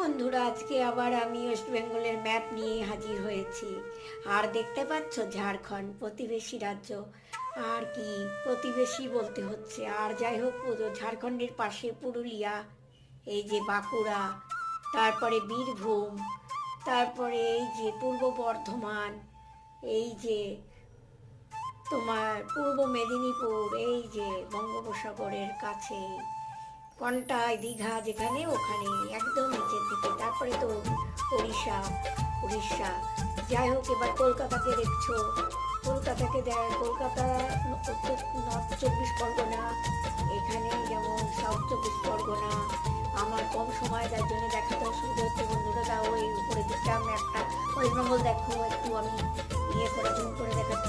বন্ধুরা, আজকে আবার আমি ওয়েস্ট বেঙ্গলের ম্যাপ নিয়ে হাজির হয়েছি। আর দেখতে পাচ্ছ ঝাড়খণ্ড প্রতিবেশী রাজ্য। আর কি প্রতিবেশী বলতে হচ্ছে, আর যাই হোক ঝাড়খণ্ডের পাশে পুরুলিয়া, এই যে বাঁকুড়া, তারপরে বীরভূম, তারপরে এই যে পূর্ব বর্ধমান, এই যে তোমার পূর্ব মেদিনীপুর, এই যে বঙ্গোপসাগরের কাছে কন্টাই দীঘা, যেখানে ওখানে একদম নিচের দিকে, তারপরে তো উড়িষ্যা উড়িষ্যা যাই হোক, এবার কলকাতাকে দেখছো, কলকাতাকে কলকাতা উত্তর নর্থ চব্বিশ পরগনা, এখানে যেমন সাউথ চব্বিশ পরগনা। আমার কম সময় যার জন্য দেখাতে অসুবিধা হচ্ছে বন্ধুরা, তা ওই উপরে দিকটা আমি একটা ওয়েস্ট বেঙ্গল দেখো, একটু আমি ইয়ে করে জুম করে দেখাচ্ছি।